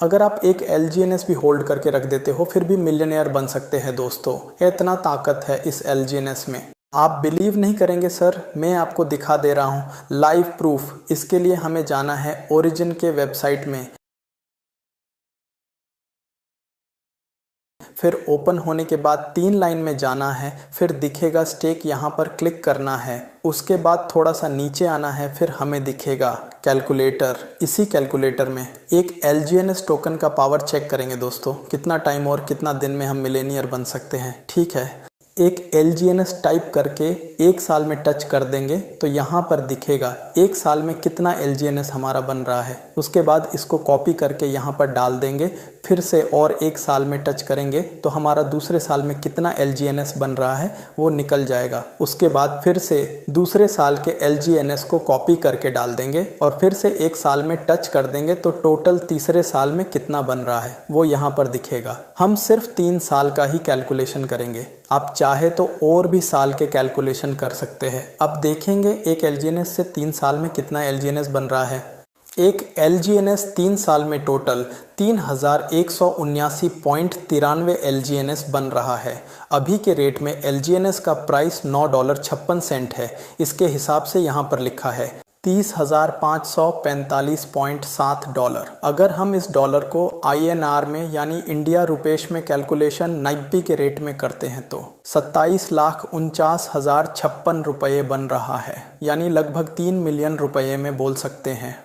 अगर आप एक LGNS भी होल्ड करके रख देते हो फिर भी मिलियनेयर बन सकते हैं दोस्तों। इतना ताकत है इस LGNS में। आप बिलीव नहीं करेंगे सर, मैं आपको दिखा दे रहा हूँ लाइव प्रूफ। इसके लिए हमें जाना है ओरिजिन के वेबसाइट में, फिर ओपन होने के बाद 3 लाइन में जाना है, फिर दिखेगा स्टेक, यहाँ पर क्लिक करना है। उसके बाद थोड़ा सा नीचे आना है, फिर हमें दिखेगा कैलकुलेटर। इसी कैलकुलेटर में एक LGNS टोकन का पावर चेक करेंगे दोस्तों, कितना टाइम और कितना दिन में हम मिलेनियर बन सकते हैं। ठीक है, एक LGNS टाइप करके 1 साल में टच कर देंगे तो यहाँ पर दिखेगा 1 साल में कितना LGNS हमारा बन रहा है। उसके बाद इसको कॉपी करके यहाँ पर डाल देंगे, फिर से और 1 साल में टच करेंगे तो हमारा दूसरे साल में कितना LGNS बन रहा है वो निकल जाएगा। उसके बाद फिर से दूसरे साल के LGNS को कॉपी करके डाल देंगे और फिर से 1 साल में टच कर देंगे तो टोटल तीसरे साल में कितना बन रहा है वो यहाँ पर दिखेगा। हम सिर्फ 3 साल का ही कैलकुलेशन करेंगे, आप चाहे तो और भी साल के कैलकुलेशन कर सकते हैं। अब देखेंगे एक LGNS से 3 साल में कितना LGNS बन रहा है। एक LGNS 3 साल में टोटल 3179.93 LGNS बन रहा है। अभी के रेट में LGNS का प्राइस $9.56 है। इसके हिसाब से यहाँ पर लिखा है 30,545.7 $। अगर हम इस डॉलर को INR में यानी इंडिया रुपीस में कैलकुलेशन 90 के रेट में करते हैं तो 27,49,056 रुपये बन रहा है, यानी लगभग 3 मिलियन रुपये में बोल सकते हैं।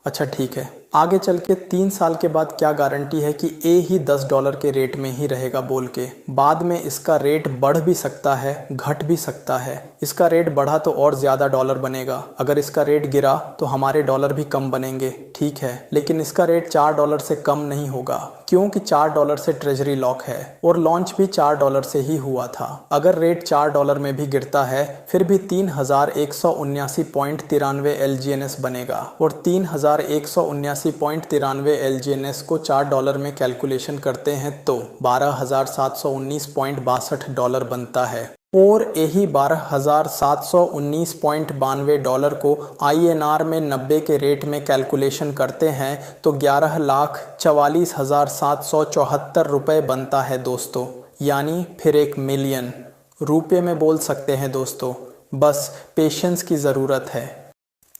अच्छा ठीक है, आगे चल के 3 साल के बाद क्या गारंटी है कि ए ही $10 के रेट में ही रहेगा बोल के। बाद में इसका रेट बढ़ भी सकता है, घट भी सकता है। इसका रेट बढ़ा तो और ज़्यादा डॉलर बनेगा, अगर इसका रेट गिरा तो हमारे डॉलर भी कम बनेंगे। ठीक है, लेकिन इसका रेट $4 से कम नहीं होगा, क्योंकि $4 से ट्रेजरी लॉक है और लॉन्च भी $4 से ही हुआ था। अगर रेट $4 में भी गिरता है फिर भी 3179.93 LGNS बनेगा और 3179.93 LGNS को $4 में कैलकुलेशन करते हैं तो $12,719.62 बनता है। और यही $12,719.92 को INR में 90 के रेट में कैलकुलेशन करते हैं तो 11,44,774 रुपये बनता है दोस्तों, यानी फिर 1 मिलियन रुपये में बोल सकते हैं दोस्तों। बस पेशेंस की ज़रूरत है।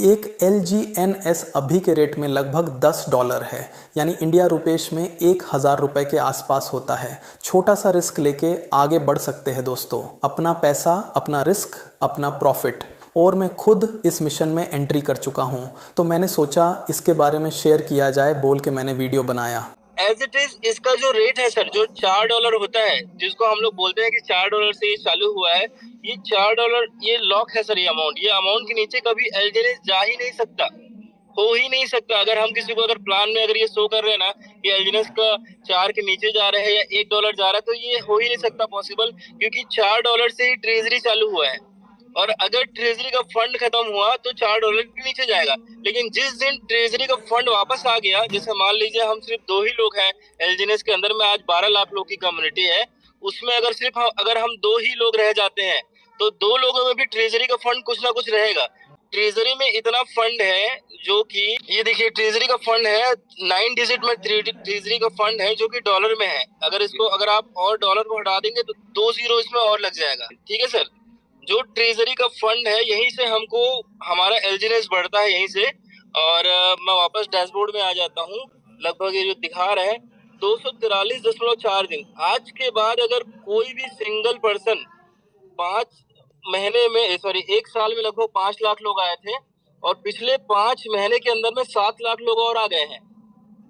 एक LGNS अभी के रेट में लगभग $10 है, यानी इंडिया रुपीस में 1,000 रुपये के आसपास होता है। छोटा सा रिस्क लेके आगे बढ़ सकते हैं दोस्तों। अपना पैसा, अपना रिस्क, अपना प्रॉफिट। और मैं खुद इस मिशन में एंट्री कर चुका हूं, तो मैंने सोचा इसके बारे में शेयर किया जाए बोल के मैंने वीडियो बनाया। एज इट इज इसका जो रेट है सर, जो $4 होता है, जिसको हम लोग बोलते हैं कि $4 से ये चालू हुआ है, ये $4 ये लॉक है सर। ये अमाउंट के नीचे कभी LGNS जा ही नहीं सकता, हो ही नहीं सकता। अगर हम किसी को अगर प्लान में अगर ये शो कर रहे हैं ना कि LGNS का 4 के नीचे जा रहे हैं या $1 जा रहा है, तो ये हो ही नहीं सकता पॉसिबल, क्योंकि $4 से ही ट्रेजरी चालू हुआ है। और अगर ट्रेजरी का फंड खत्म हुआ तो $4 के नीचे जाएगा। लेकिन जिस दिन ट्रेजरी का फंड वापस आ गया, जैसे मान लीजिए हम सिर्फ 2 ही लोग हैं LGNS के अंदर में, आज 12 लाख लोग की कम्युनिटी है, उसमें अगर हम 2 ही लोग रह जाते हैं तो 2 लोगों में भी ट्रेजरी का फंड कुछ ना कुछ रहेगा। ट्रेजरी में इतना फंड है जो कि ये देखिए, ट्रेजरी का फंड है 9 डिजिट में ट्रेजरी का फंड है जो कि डॉलर में है। अगर आप और डॉलर को हटा देंगे तो 2 जीरो इसमें और लग जाएगा। ठीक है सर, जो ट्रेजरी का फंड है यहीं से हमको हमारा LGNS बढ़ता है, यहीं से। और मैं वापस डैशबोर्ड में आ जाता हूँ। लगभग ये जो दिखा रहा है 243.4 दिन। आज के बाद अगर कोई भी सिंगल पर्सन 1 साल में लगभग 5 लाख लोग आए थे और पिछले 5 महीने के अंदर में 7 लाख लोग और आ गए हैं।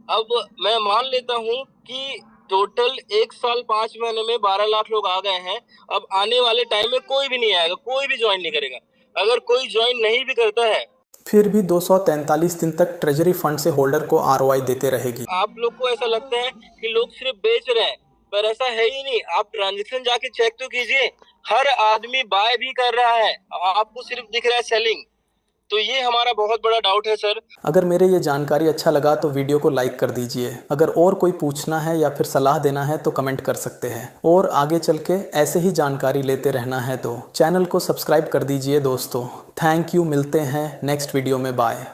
अब मैं मान लेता हूँ कि टोटल 1 साल 5 महीने में 12 लाख लोग आ गए हैं। अब आने वाले टाइम में कोई भी नहीं आएगा, कोई भी ज्वाइन नहीं करेगा। अगर कोई ज्वाइन नहीं भी करता है फिर भी 243 दिन तक ट्रेजरी फंड से होल्डर को ROI देते रहेगी। आप लोग को ऐसा लगता है कि लोग सिर्फ बेच रहे हैं, पर ऐसा है ही नहीं। आप ट्रांजेक्शन जाके चेक तो कीजिए, हर आदमी बाय भी कर रहा है, आपको सिर्फ दिख रहा है सेलिंग। तो ये हमारा बहुत बड़ा डाउट है सर। अगर मेरे ये जानकारी अच्छा लगा तो वीडियो को लाइक कर दीजिए। अगर और कोई पूछना है या फिर सलाह देना है तो कमेंट कर सकते हैं। और आगे चल के ऐसे ही जानकारी लेते रहना है तो चैनल को सब्सक्राइब कर दीजिए दोस्तों। थैंक यू, मिलते हैं नेक्स्ट वीडियो में, बाय।